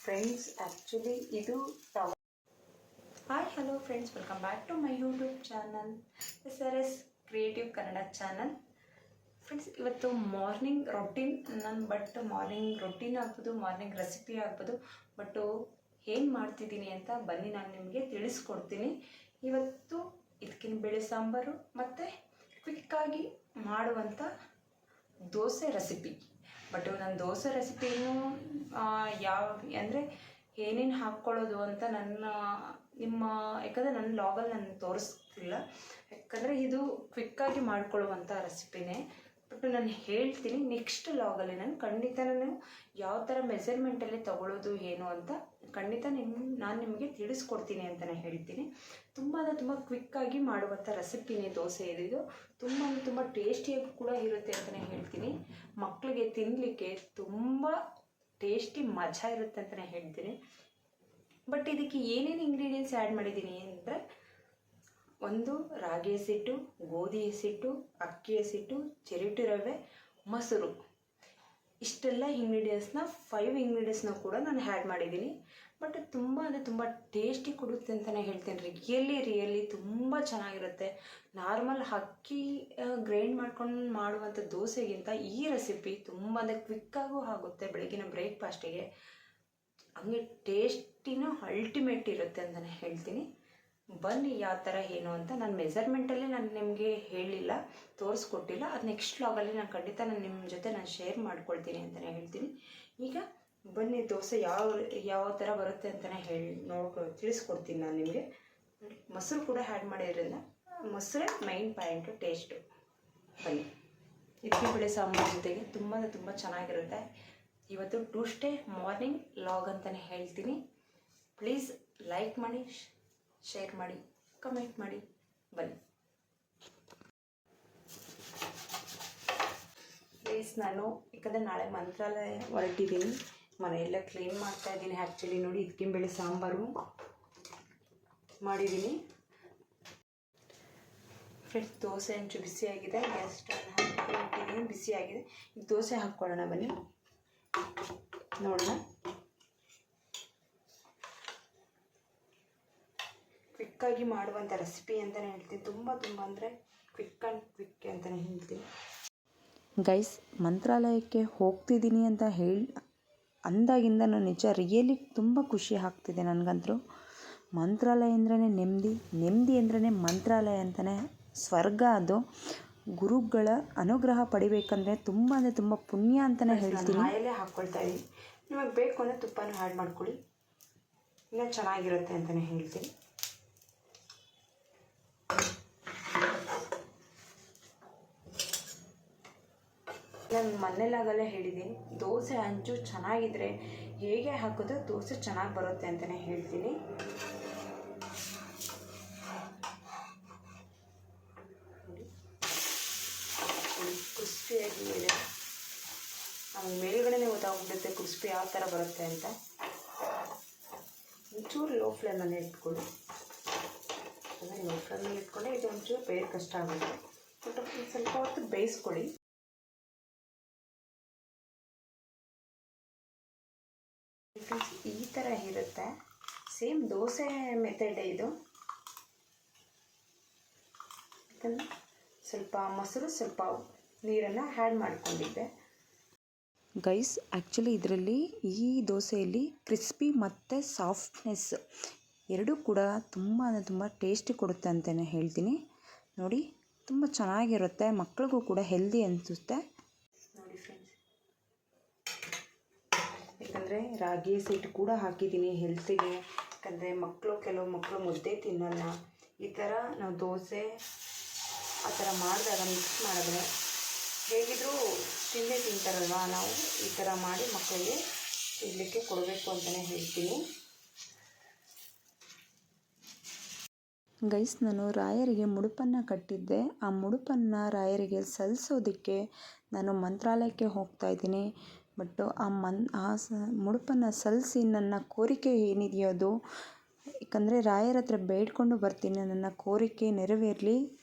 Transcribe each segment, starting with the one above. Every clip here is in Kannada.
ಫ್ರೆಂಡ್ಸ್ ಆ್ಯಕ್ಚುಲಿ ಇದು hi hello friends, welcome back to my YouTube channel SRS creative Kannada channel. Friends, ಇವತ್ತು ಮಾರ್ನಿಂಗ್ ರೊಟೀನ್ ಮಾರ್ನಿಂಗ್ ರೊಟೀನ್ ಆಗ್ಬೋದು, ಮಾರ್ನಿಂಗ್ ರೆಸಿಪಿ ಆಗ್ಬೋದು, ಬಟ್ಟು ಏನು ಮಾಡ್ತಿದ್ದೀನಿ ಅಂತ ಬನ್ನಿ ನಾನು ನಿಮಗೆ ತಿಳಿಸ್ಕೊಡ್ತೀನಿ. ಇವತ್ತು ಇದಕ್ಕಿನ ಬೇಳೆ ಸಾಂಬಾರು ಮತ್ತು ಕ್ವಿಕ್ಕಾಗಿ ಮಾಡುವಂಥ ದೋಸೆ ರೆಸಿಪಿ. ಬಟ್ ನಾನು ದೋಸೆ ರೆಸಿಪಿನೂ ಯಾವ ಅಂದರೆ ಏನೇನು ಹಾಕ್ಕೊಳ್ಳೋದು ಅಂತ ಯಾಕಂದರೆ ನನ್ನ ಲಾಗಲ್ಲಿ ನಾನು ತೋರಿಸ್ತಿಲ್ಲ, ಯಾಕಂದರೆ ಇದು ಕ್ವಿಕ್ಕಾಗಿ ಮಾಡ್ಕೊಳ್ಳುವಂಥ ರೆಸಿಪಿನೇ. ಬಟ್ ನಾನು ಹೇಳ್ತೀನಿ ನೆಕ್ಸ್ಟ್ ಲಾಗಲ್ಲಿ ನಾನು ಯಾವ ಥರ ಮೆಸರ್ಮೆಂಟಲ್ಲಿ ತೊಗೊಳ್ಳೋದು ಏನು ಅಂತ ನಾನು ನಿಮಗೆ ತಿಳಿಸ್ಕೊಡ್ತೀನಿ ಅಂತಲೇ ಹೇಳ್ತೀನಿ. ತುಂಬ ಕ್ವಿಕ್ಕಾಗಿ ಮಾಡುವಂಥ ರೆಸಿಪಿನೇ ದೋಸೆ ಇದು. ತುಂಬ ಟೇಸ್ಟಿಯಾಗಿ ಕೂಡ ಇರುತ್ತೆ ಅಂತಲೇ ಹೇಳ್ತೀನಿ. ಮಕ್ಕಳಿಗೆ ತಿನ್ನಲಿಕ್ಕೆ ತುಂಬ ಟೇಸ್ಟಿ ಮಜಾ ಇರುತ್ತೆ ಅಂತಲೇ ಹೇಳ್ತೀನಿ. ಬಟ್ ಇದಕ್ಕೆ ಏನೇನು ಇಂಗ್ರೀಡಿಯೆಂಟ್ಸ್ ಆ್ಯಡ್ ಮಾಡಿದ್ದೀನಿ ಅಂದರೆ, ಒಂದು ರಾಗಿ ಹಸಿಟ್ಟು, ಗೋಧಿ ಹಸಿಟ್ಟು, ಅಕ್ಕಿ ಹಸಿಟ್ಟು, ಚಿರೋಟಿ ರವೆ, ಮೊಸರು, ಇಷ್ಟೆಲ್ಲ ಇಂಗ್ರೀಡಿಯೆಂಟ್ಸ್ನ 5 ಇಂಗ್ರೀಡಿಯೆಂಟ್ಸ್ನ ಕೂಡ ನಾನು ಆ್ಯಡ್ ಮಾಡಿದ್ದೀನಿ. ಬಟ್ ತುಂಬ ಟೇಸ್ಟಿ ಕೊಡುತ್ತೆ ಅಂತಲೇ ಹೇಳ್ತೀನಿ. ರಿಯಲಿ ತುಂಬ ಚೆನ್ನಾಗಿರುತ್ತೆ. ನಾರ್ಮಲ್ ಅಕ್ಕಿ ಗ್ರೈಂಡ್ ಮಾಡ್ಕೊಂಡು ಮಾಡುವಂಥ ದೋಸೆಗಿಂತ ಈ ರೆಸಿಪಿ ತುಂಬ ಕ್ವಿಕ್ಕಾಗೂ ಆಗುತ್ತೆ. ಬೆಳಗಿನ ಬ್ರೇಕ್ಫಾಸ್ಟಿಗೆ ಹಂಗೆ ಟೇಸ್ಟಿನೂ ಅಲ್ಟಿಮೇಟ್ ಇರುತ್ತೆ ಅಂತಲೇ ಹೇಳ್ತೀನಿ. ಬನ್ನಿ ಯಾವ ಥರ ಏನು ಅಂತ. ನಾನು ಮೆಸರ್ಮೆಂಟಲ್ಲಿ ನಾನು ನಿಮಗೆ ಹೇಳಿಲ್ಲ, ತೋರಿಸ್ಕೊಟ್ಟಿಲ್ಲ. ಅದು ನೆಕ್ಸ್ಟ್ ವ್ಲಾಗಲ್ಲಿ ನಾನು ನಿಮ್ಮ ಜೊತೆ ಶೇರ್ ಮಾಡ್ಕೊಳ್ತೀನಿ ಅಂತಲೇ ಹೇಳ್ತೀನಿ. ಈಗ ಬನ್ನಿ ದೋಸೆ ಯಾವ ಥರ ಬರುತ್ತೆ ಅಂತಲೇ ತಿಳಿಸ್ಕೊಡ್ತೀನಿ ನಾನು ನಿಮಗೆ. ಮೊಸರು ಕೂಡ ಆ್ಯಡ್ ಮಾಡಿದ್ರಿಂದ ಮೊಸರೇ ಮೈನ್ ಪಾಯಿಂಟು ಟೇಸ್ಟು. ಬನ್ನಿ, ಇಡ್ಲಿ ಬೇಳೆ ಸಾಂಬಾರು ಜೊತೆಗೆ ತುಂಬ ಚೆನ್ನಾಗಿರುತ್ತೆ. ಇವತ್ತು ಟ್ಯೂಸ್ಡೇ ಮಾರ್ನಿಂಗ್ ಲಾಗ್ ಅಂತಲೇ ಹೇಳ್ತೀನಿ. ಪ್ಲೀಸ್ ಲೈಕ್ ಮಾಡಿ, ಶೇರ್ ಮಾಡಿ, ಕಮೆಂಟ್ ಮಾಡಿ. ಬನ್ನಿ ಪ್ಲೀಸ್. ನಾನು ಯಾಕಂದರೆ ನಾಳೆ ಮಂತ್ರಾಲಯ ಹೊರಟಿದ್ದೀನಿ, ಮನೆಯೆಲ್ಲ ಕ್ಲೀನ್ ಮಾಡ್ತಾಯಿದ್ದೀನಿ. ಆ್ಯಕ್ಚುಲಿ ನೋಡಿ, ಇದಕ್ಕಿನ ಬೇಳೆ ಸಾಂಬಾರು ಮಾಡಿದ್ದೀನಿ. ಫ್ರೆಂಡ್ಸ್, ದೋಸೆ ಹಂಚು ಬಿಸಿಯಾಗಿದೆ, ಗ್ಯಾಸ್ ಸ್ಟವ್ ಹಾಕಿದ್ದೀನಿ, ಬಿಸಿಯಾಗಿದೆ. ಈಗ ದೋಸೆ ಹಾಕ್ಕೊಳ್ಳೋಣ ಬನ್ನಿ, ನೋಡೋಣ. ಕ್ವಿಕ್ಕಾಗಿ ಮಾಡುವಂಥ ರೆಸಿಪಿ ಅಂತಲೇ ಹೇಳ್ತೀನಿ. ತುಂಬ ಅಂದರೆ ಕ್ವಿಕ್ ಅಂತಲೇ ಹೇಳ್ತೀನಿ. ಗೈಸ್, ಮಂತ್ರಾಲಯಕ್ಕೆ ಹೋಗ್ತಿದ್ದೀನಿ ಅಂತ ಅಂದಾಗಿಂದ ನಾನು ರಿಯಲಿ ತುಂಬ ಖುಷಿ ಆಗ್ತಿದೆ ನನಗಂತೂ. ಮಂತ್ರಾಲಯ ಅಂದ್ರೇ ನೆಮ್ಮದಿ ಅಂದ್ರೇ ಮಂತ್ರಾಲಯ ಅಂತಲೇ ಸ್ವರ್ಗ. ಅದು ಗುರುಗಳ ಅನುಗ್ರಹ ಪಡಿಬೇಕಂದ್ರೆ ತುಂಬ ಪುಣ್ಯ ಅಂತಲೇ ಹೇಳ್ತೀನಿ. ಆಯಲ್ಲೇ ಹಾಕ್ಕೊಳ್ತಾ ಇದ್ದೀನಿ. ನಿಮಗೆ ಬೇಕು ಅಂದರೆ ತುಪ್ಪನೂ ಆ್ಯಡ್ ಮಾಡ್ಕೊಳ್ಳಿ, ಇನ್ನೂ ಚೆನ್ನಾಗಿರುತ್ತೆ ಅಂತಲೇ ಹೇಳ್ತೀನಿ. ನಾನು ಮನೇಲಾಗಲೇ ಹೇಳಿದ್ದೀನಿ, ದೋಸೆ ಹಂಚು ಚೆನ್ನಾಗಿದ್ರೆ ಹೇಗೆ ಹಾಕಿದ್ರೆ ದೋಸೆ ಚೆನ್ನಾಗಿ ಬರುತ್ತೆ ಅಂತಲೇ ಹೇಳ್ತೀನಿ. ಕ್ರಿಸ್ಪಿಯಾಗಿ ಇದೆ, ನಮಗೆ ಮೇಲ್ಗಡೆನೇ ಗೊತ್ತಾಗ್ಬಿಡುತ್ತೆ ಕ್ರಿಸ್ಪಿ ಯಾವ ಥರ ಬರುತ್ತೆ ಅಂತ. ಒಂಚೂರು ಲೋ ಫ್ಲೇಮಲ್ಲಿ ಇಟ್ಕೊಳ್ಳಿ. ಅಂದರೆ ಲೋ ಫ್ಲೇಮಲ್ಲಿ ಇಟ್ಕೊಂಡೆ ಇದು ಒಂಚೂರು ಬೇರೆ ಕಷ್ಟ ಆಗುತ್ತೆ. ಬಟ್ ಸ್ವಲ್ಪ ಹೊತ್ತು ಬೇಯಿಸ್ಕೊಳ್ಳಿ. ಈ ಥರ ಇರುತ್ತೆ, ಸೇಮ್ ದೋಸೆ ಮೆಥಡೇ ಇದು. ಯಾಕಂದರೆ ಸ್ವಲ್ಪ ಮೊಸರು, ಸ್ವಲ್ಪ ನೀರನ್ನು ಆ್ಯಡ್ ಮಾಡಿಕೊಂಡಿದ್ದೆ. ಗೈಸ್, ಆ್ಯಕ್ಚುಲಿ ಇದರಲ್ಲಿ ಈ ದೋಸೆಯಲ್ಲಿ ಕ್ರಿಸ್ಪಿ ಮತ್ತು ಸಾಫ್ಟ್ನೆಸ್ ಎರಡೂ ಕೂಡ ತುಂಬ ಟೇಸ್ಟಿ ಕೊಡುತ್ತೆ ಅಂತಲೇ ಹೇಳ್ತೀನಿ. ನೋಡಿ, ತುಂಬ ಚೆನ್ನಾಗಿರುತ್ತೆ, ಮಕ್ಕಳಿಗೂ ಕೂಡ ಹೆಲ್ದಿ ಅನಿಸುತ್ತೆ. ನೋಡಿ ಫ್ರೆಂಡ್ಸ್, ಯಾಕಂದರೆ ರಾಗಿ ಹಸಿಟ್ಟು ಕೂಡ ಹಾಕಿದ್ದೀನಿ ಹೆಲ್ತಿಗೆ. ಯಾಕಂದರೆ ಕೆಲವು ಮಕ್ಕಳು ಮುದ್ದೆ ತಿನ್ನಲ್ಲ. ಈ ಥರ ನಾವು ದೋಸೆ ಆ ಥರ ಮಾಡಿದಾಗ ಮಿಕ್ಸ್ ಮಾಡಿದ್ರೆ ಹೇಗಿದ್ದರೂ ತಿಂತಾರಲ್ವ. ನಾವು ಈ ಥರ ಮಾಡಿ ಮಕ್ಕಳಿಗೆ ತಿನ್ನಲಿಕ್ಕೆ ಕೊಡಬೇಕು ಅಂತಲೇ ಹೇಳ್ತೀನಿ. ಗೈಸ್, ನಾನು ರಾಯರಿಗೆ ಮುಡುಪನ್ನು ಕಟ್ಟಿದ್ದೆ. ಆ ಮುಡುಪನ್ನು ರಾಯರಿಗೆ ಸಲ್ಲಿಸೋದಕ್ಕೆ ನಾನು ಮಂತ್ರಾಲಯಕ್ಕೆ ಹೋಗ್ತಾ ಇದ್ದೀನಿ. ಬಟ್ ಆ ಮುಡುಪನ್ನು ಸಲ್ಲಿಸಿ ನನ್ನ ಕೋರಿಕೆ ಏನಿದೆಯೋ ಅದು, ಯಾಕಂದರೆ ರಾಯರ ಹತ್ರ ಬೇಡ್ಕೊಂಡು ಬರ್ತೀನಿ, ನನ್ನ ಕೋರಿಕೆ ನೆರವೇರಲಿ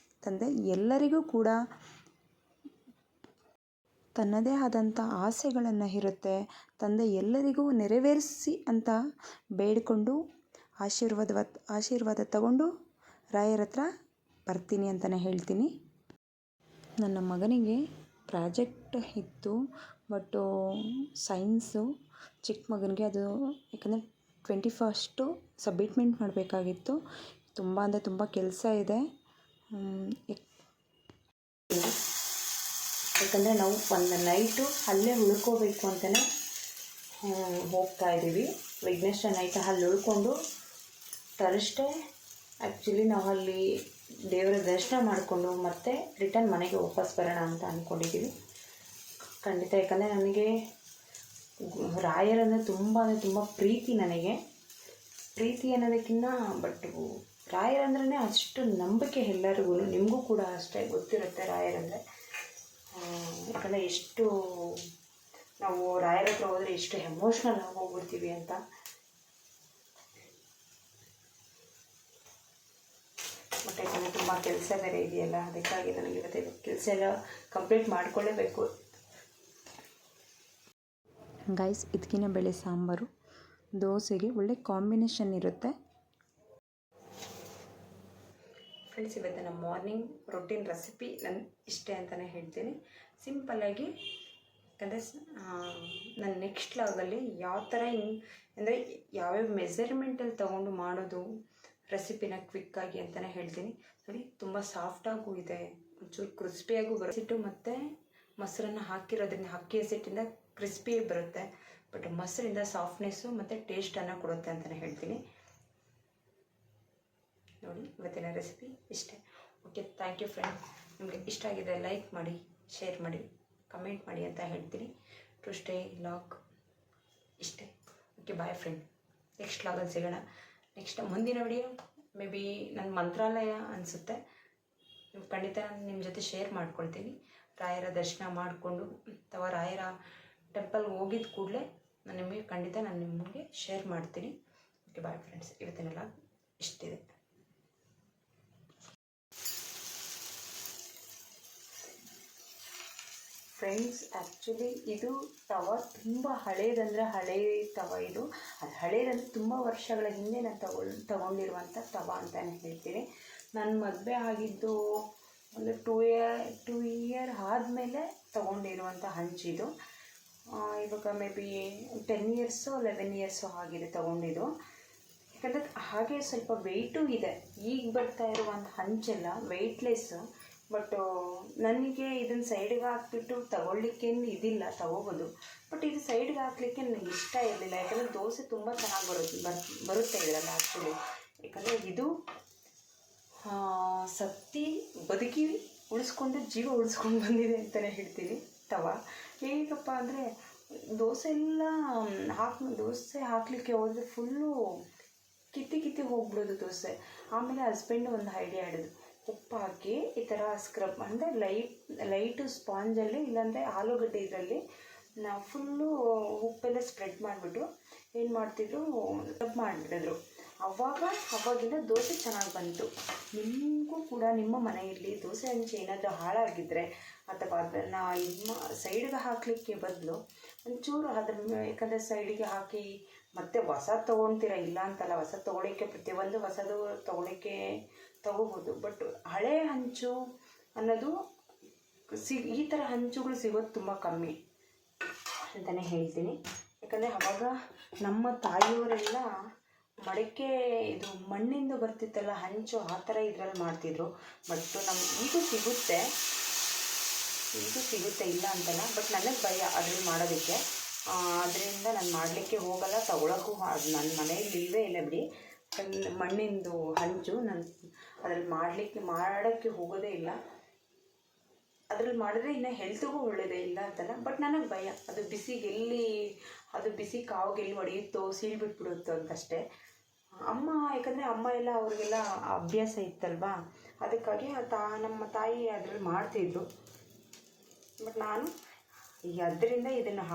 ತಂದೆ. ಎಲ್ಲರಿಗೂ ಕೂಡ ತನ್ನದೇ ಆದಂಥ ಆಸೆಗಳನ್ನು ಇರುತ್ತೆ. ತಂದೆ ಎಲ್ಲರಿಗೂ ನೆರವೇರಿಸಿ ಅಂತ ಬೇಡಿಕೊಂಡು ಆಶೀರ್ವಾದ ತಗೊಂಡು ರಾಯರ ಹತ್ರ ಬರ್ತೀನಿ ಅಂತಲೇ ಹೇಳ್ತೀನಿ. ನನ್ನ ಮಗನಿಗೆ ಪ್ರಾಜೆಕ್ಟ್ ಇತ್ತು, ಬಟ್ಟು ಸೈನ್ಸು ಚಿಕ್ಕ ಮಗನಿಗೆ ಅದು ಯಾಕಂದರೆ 21 ಸಬ್ಮಿಟ್ಮೆಂಟ್ ಮಾಡಬೇಕಾಗಿತ್ತು. ತುಂಬ ಅಂದರೆ ತುಂಬ ಕೆಲಸ ಇದೆ. ಯಾಕಂದರೆ ನಾವು ಒಂದು ನೈಟು ಅಲ್ಲೇ ಉಳ್ಕೋಬೇಕು ಅಂತಲೇ ಹೋಗ್ತಾ ಇದ್ದೀವಿ. ವಿಘ್ನೇಶ್ವರ ನೈಟ್ ಅಲ್ಲಿ ಉಳ್ಕೊಂಡು ಥರ್ಸ್ಡೇ ಆ್ಯಕ್ಚುಲಿ ನಾವು ಅಲ್ಲಿ ದೇವರ ದರ್ಶನ ಮಾಡಿಕೊಂಡು ಮತ್ತೆ ರಿಟರ್ನ್ ಮನೆಗೆ ವಾಪಸ್ ಬರೋಣ ಅಂತ ಅಂದ್ಕೊಂಡಿದ್ದೀವಿ. ಖಂಡಿತ, ಯಾಕಂದರೆ ನನಗೆ ರಾಯರಂದರೆ ತುಂಬ ಅಂದರೆ ತುಂಬ ಪ್ರೀತಿ. ನನಗೆ ಪ್ರೀತಿ ಅನ್ನೋದಕ್ಕಿಂತ ರಾಯರಂದ್ರೇ ಅಷ್ಟು ನಂಬಿಕೆ ಎಲ್ಲರಿಗೂ. ನಿಮಗೂ ಕೂಡ ಅಷ್ಟೇ ಗೊತ್ತಿರುತ್ತೆ ರಾಯರಂದರೆ. ಯಾಕಂದರೆ ಎಷ್ಟು ನಾವು ರಾಯರ ಹತ್ರ ಹೋದರೆ ಎಷ್ಟು ಎಮೋಷ್ನಲ್ ಆಗೋಗ್ಬಿಡ್ತೀವಿ ಅಂತ. ಬಟ್ ಯಾಕಂದರೆ ತುಂಬ ಕೆಲಸ ಬೇರೆ ಇದೆಯಲ್ಲ, ಅದಕ್ಕಾಗಿ ನನಗೆ ಇವತ್ತು ಕೆಲಸ ಎಲ್ಲ ಕಂಪ್ಲೀಟ್ ಮಾಡಿಕೊಳ್ಳೇಬೇಕು. ಗೈಸ್, ಇದಕ್ಕಿನ ಬೇಳೆ ಸಾಂಬಾರು ದೋಸೆಗೆ ಒಳ್ಳೆ ಕಾಂಬಿನೇಷನ್ ಇರುತ್ತೆ. ಫ್ರೆಂಡ್ಸ್, ಇವತ್ತು ನಮ್ಮ ಮಾರ್ನಿಂಗ್ ರೊಟೀನ್ ರೆಸಿಪಿ ನಾನು ಇಷ್ಟೇ ಅಂತಲೇ ಹೇಳ್ತೀನಿ. ಸಿಂಪಲ್ಲಾಗಿ, ಯಾಕಂದರೆ ನಾನು ನೆಕ್ಸ್ಟ್ ಲಾಗಲ್ಲಿ ಯಾವ ಥರ ಅಂದರೆ ಯಾವ್ಯಾವ ಮೆಸರ್ಮೆಂಟಲ್ಲಿ ತೊಗೊಂಡು ಮಾಡೋದು ರೆಸಿಪಿನ ಕ್ವಿಕ್ಕಾಗಿ ಅಂತಲೇ ಹೇಳ್ತೀನಿ. ನೋಡಿ, ತುಂಬ ಸಾಫ್ಟಾಗೂ ಇದೆ, ಒಂಚೂರು ಕ್ರಿಸ್ಪಿಯಾಗೂ ಬರುತ್ತೆ. ಮತ್ತು ಮೊಸರನ್ನು ಹಾಕಿರೋದ್ರಿಂದ ಅಕ್ಕಿ ಹಸಿಟ್ಟಿಂದ ಕ್ರಿಸ್ಪಿ ಬರುತ್ತೆ, ಬಟ್ ಮೊಸರಿಂದ ಸಾಫ್ಟ್ನೆಸ್ಸು ಮತ್ತು ಟೇಸ್ಟನ್ನು ಕೊಡುತ್ತೆ ಅಂತಲೇ ಹೇಳ್ತೀನಿ. ನೋಡಿ, ಇವತ್ತಿನ ರೆಸಿಪಿ ಇಷ್ಟೇ. Okay, thank you friends. ನಿಮಗೆ ಇಷ್ಟ ಆಗಿದೆ ಲೈಕ್ ಮಾಡಿ, ಶೇರ್ ಮಾಡಿ, ಕಮೆಂಟ್ ಮಾಡಿ ಅಂತ ಹೇಳ್ತೀನಿ. ಟು ಸ್ಟೇ ಲಾಗ್ ಇಷ್ಟೇ. Okay, boy friend. ನೆಕ್ಸ್ಟ್ ಲಾಗಲ್ಲಿ ಸಿಗೋಣ. ನೆಕ್ಸ್ಟ್ ಮುಂದಿನ ವಿಡಿಯೋ ಮೇ ಬಿ ನನ್ನ ಮಂತ್ರಾಲಯ ಅನಿಸುತ್ತೆ. ಖಂಡಿತ ನಿಮ್ಮ ಜೊತೆ ಶೇರ್ ಮಾಡ್ಕೊಳ್ತೀನಿ. ರಾಯರ ದರ್ಶನ ಮಾಡಿಕೊಂಡು ಅಥವಾ ರಾಯರ ಟೆಂಪಲ್ಗೆ ಹೋಗಿದ ಕೂಡಲೇ ನಾನು ನಿಮಗೆ ಶೇರ್ ಮಾಡ್ತೀನಿ. Okay, bye friends. ಇವತ್ತಿನ ಲಾಗ್ ಇಷ್ಟಿದೆ. ಫ್ರೆಂಡ್ಸ್, ಆ್ಯಕ್ಚುಲಿ ಇದು ತವ ತುಂಬ ಹಳೇದಂದರೆ ಹಳೇ ತವ ಇದು. ಅದು ಹಳೇದಂದರೆ ತುಂಬ ವರ್ಷಗಳ ಹಿಂದೆ ನಾನು ತಗೊಂಡಿರುವಂಥ ತವ ಅಂತಲೇ ಹೇಳ್ತೀನಿ. ನನ್ನ ಮದುವೆ ಆಗಿದ್ದು ಒಂದು 2 ಇಯರ್ ಆದಮೇಲೆ ತೊಗೊಂಡಿರುವಂಥ ಹಂಚಿದು. ಇವಾಗ ಮೇ ಬಿ 10 ಇಯರ್ಸು 11 ಇಯರ್ಸು ಆಗಿದೆ ತೊಗೊಂಡಿದ್ದು. ಯಾಕಂದರೆ ಹಾಗೆ ಸ್ವಲ್ಪ ವೆಯ್ಟು ಇದೆ. ಈಗ ಬರ್ತಾ ಇರುವಂಥ ಹಂಚೆಲ್ಲ ವೆಯ್ಟ್ಲೆಸ್ಸು. ಬಟ್ ನನಗೆ ಇದನ್ನು ಸೈಡ್ಗೆ ಹಾಕ್ಬಿಟ್ಟು ತಗೊಳ್ಳಿಕ್ಕೇನು ಇದಿಲ್ಲ, ತಗೋಬೋದು. ಬಟ್ ಇದು ಸೈಡ್ಗೆ ಹಾಕ್ಲಿಕ್ಕೆ ನನಗೆ ಇಷ್ಟ ಇರಲಿಲ್ಲ. ಯಾಕಂದರೆ ದೋಸೆ ತುಂಬ ಚೆನ್ನಾಗಿ ಬರುತ್ತೆ ಇದರಲ್ಲಿ ಆ್ಯಕ್ಚುಲಿ. ಯಾಕಂದರೆ ಇದು ಸತ್ತಿ ಬದುಕಿ ಉಳಿಸ್ಕೊಂಡು ಜೀವ ಉಳಿಸ್ಕೊಂಡು ಬಂದಿದೆ ಅಂತಲೇ ಹೇಳ್ತೀನಿ ತವ. ಹೇಗಪ್ಪ ಅಂದರೆ ದೋಸೆ ಹಾಕಲಿಕ್ಕೆ ಹೋದರೆ ಫುಲ್ಲು ಕಿತ್ತಿ ಹೋಗ್ಬಿಡೋದು ದೋಸೆ. ಆಮೇಲೆ ಹಸ್ಬೆಂಡು ಒಂದು ಐಡಿಯಾ ಹಿಡಿದು, ಉಪ್ಪು ಹಾಕಿ ಈ ಥರ ಸ್ಕ್ರಬ್ ಅಂದರೆ ಲೈಟು ಸ್ಪಾಂಜಲ್ಲಿ, ಇಲ್ಲಾಂದರೆ ಆಲೂಗಡ್ಡೆ ಇದರಲ್ಲಿ ನಾವು ಫುಲ್ಲು ಉಪ್ಪೆಲ್ಲ ಸ್ಪ್ರೆಡ್ ಮಾಡಿಬಿಟ್ಟು ಏನು ಮಾಡ್ತಿದ್ರು, ಸ್ಕ್ರಬ್ ಮಾಡಿಬಿಟ್ಟಿದ್ರು. ಅವಾಗಿಂದ ದೋಸೆ ಚೆನ್ನಾಗಿ ಬಂತು. ನಿಮಗೂ ಕೂಡ ನಿಮ್ಮ ಮನೆಯಲ್ಲಿ ದೋಸೆ ಹಂಚು ಏನಾದರೂ ಹಾಳಾಗಿದ್ದರೆ ಅಥವಾ ಅದನ್ನು ಸೈಡ್ಗೆ ಹಾಕಲಿಕ್ಕೆ ಬದಲು ಒಂಚೂರು ಯಾಕಂದರೆ ಸೈಡಿಗೆ ಹಾಕಿ ಮತ್ತೆ ಹೊಸ ತೊಗೊಳ್ತೀರ, ಇಲ್ಲ ಅಂತಲ್ಲ, ಹೊಸ ತೊಗೊಳಿಕ್ಕೆ ಪ್ರತಿಯೊಂದು ಹೊಸದು ತೊಗೋಬೋದು. ಬಟ್ ಹಳೆ ಹಂಚು ಅನ್ನೋದು ಈ ಥರ ಹಂಚುಗಳು ಸಿಗೋದು ತುಂಬ ಕಮ್ಮಿ ಅಂತಲೇ ಹೇಳ್ತೀನಿ. ಯಾಕಂದರೆ ಆವಾಗ ನಮ್ಮ ತಾಯಿಯವರೆಲ್ಲ ಮಡಕೆ ಇದು ಮಣ್ಣಿಂದ ಬರ್ತಿತ್ತಲ್ಲ ಹಂಚು, ಆ ಥರ ಇದರಲ್ಲಿ ಮಾಡ್ತಿದ್ರು. ಬಟ್ ಈಗೂ ಸಿಗುತ್ತೆ ಇಲ್ಲ ಅಂತಲ್ಲ. ಬಟ್ ನನಗೆ ಭಯ ಅದ್ರಲ್ಲಿ ಮಾಡೋದಕ್ಕೆ. ಅದರಿಂದ ನಾನು ಮಾಡಲಿಕ್ಕೆ ಹೋಗಲ್ಲ, ತಗೊಳಕ್ಕೂ ನನ್ನ ಮನೆಯಲ್ಲಿ ಇಲ್ಲವೇ ಇಲ್ಲ ಬಿಡಿ ಮಣ್ಣಿಂದು ಹಂಚು. ನಾನು ಅದ್ರಲ್ಲಿ ಮಾಡೋಕ್ಕೆ ಹೋಗೋದೇ ಇಲ್ಲ. ಅದ್ರಲ್ಲಿ ಮಾಡಿದ್ರೆ ಇನ್ನು ಹೆಲ್ತ್ಗೂ ಒಳ್ಳೆಯದೇ, ಇಲ್ಲ ಅಂತಲ್ಲ. ಬಟ್ ನನಗೆ ಭಯ, ಅದು ಬಿಸಿ ಕಾವಿಗೆ ಎಲ್ಲಿ ಹೊಡೆಯುತ್ತೋ, ಸೀಳ್ಬಿಟ್ಬಿಡುತ್ತೋ ಅಂತಷ್ಟೇ. ಯಾಕಂದರೆ ಅಮ್ಮ ಎಲ್ಲ ಅವ್ರಿಗೆಲ್ಲ ಅಭ್ಯಾಸ ಇತ್ತಲ್ವಾ, ಅದಕ್ಕಾಗಿ ನಮ್ಮ ತಾಯಿ ಅದ್ರಲ್ಲಿ ಮಾಡ್ತಿದ್ರು. ಬಟ್ ನಾನು ಅದರಿಂದ ಇದನ್ನು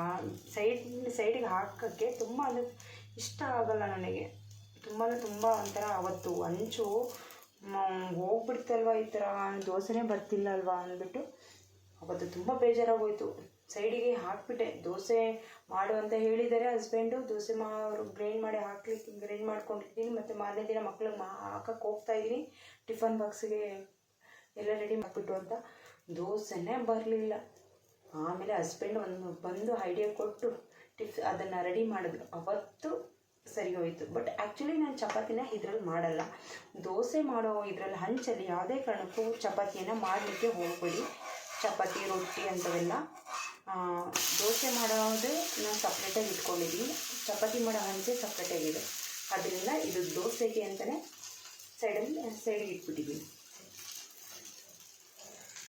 ಸೈಡಿಗೆ ಹಾಕೋಕ್ಕೆ ತುಂಬ ಅದು ಇಷ್ಟ ಆಗಲ್ಲ ನನಗೆ. ತುಂಬ ಒಂಥರ ಅವತ್ತು ಹಂಚು ಹೋಗ್ಬಿಡ್ತಲ್ವ, ಈ ಥರ ದೋಸೆನೇ ಬರ್ತಿಲ್ಲ ಅಲ್ವಾ ಅಂದ್ಬಿಟ್ಟು ಅವತ್ತು ತುಂಬ ಬೇಜಾರಾಗೋಯ್ತು. ಸೈಡಿಗೆ ಹಾಕ್ಬಿಟ್ಟೆ. ದೋಸೆ ಮಾಡು ಅಂತ ಹೇಳಿದ್ದಾರೆ ಹಸ್ಬೆಂಡು. ದೋಸೆ ಅವರು ಗ್ರೈಂಡ್ ಮಾಡಿ ಹಾಕ್ಲಿಕ್ಕೆ ಗ್ರೈಂಡ್ ಮಾಡ್ಕೊಂಡಿದ್ದೀನಿ. ಮತ್ತು ಮಾರನೇ ದಿನ ಮಕ್ಳಿಗೆ ಹಾಕಕ್ಕೆ ಹೋಗ್ತಾಯಿದ್ದೀನಿ. ಟಿಫನ್ ಬಾಕ್ಸಿಗೆ ಎಲ್ಲ ರೆಡಿ ಮಾಡಿಬಿಟ್ಟು ಅಂತ. ದೋಸೆನೇ ಬರಲಿಲ್ಲ. ಆಮೇಲೆ ಹಸ್ಬೆಂಡ್ ಬಂದು ಐಡಿಯಾ ಕೊಟ್ಟು ಅದನ್ನು ರೆಡಿ ಮಾಡಿದ್ರು. ಅವತ್ತು ಸರಿ ಹೋಯಿತು. ಬಟ್ ಆ್ಯಕ್ಚುಲಿ ನಾನು ಚಪಾತಿನ ಇದ್ರಲ್ಲಿ ಮಾಡಲ್ಲ. ದೋಸೆ ಮಾಡೋ ಇದರಲ್ಲಿ ಹಂಚಲ್ಲಿ ಯಾವುದೇ ಕಾರಣಕ್ಕೂ ಚಪಾತಿಯನ್ನು ಮಾಡಲಿಕ್ಕೆ ಹೋಗಬೇಡಿ. ಚಪಾತಿ ರೊಟ್ಟಿ ಅಂಥವೆಲ್ಲ ದೋಸೆ ಮಾಡೋದೇ ನಾನು ಸಪ್ರೇಟಾಗಿ ಇಟ್ಕೊಂಡಿದ್ದೀನಿ. ಚಪಾತಿ ಮಾಡೋ ಹಂಚೆ ಸಪ್ರೇಟಾಗಿದೆ. ಅದರಿಂದ ಇದು ದೋಸೆಗೆ ಅಂತಲೇ ಸೈಡಿಗೆ ಇಟ್ಬಿಟ್ಟಿದ್ದೀನಿ.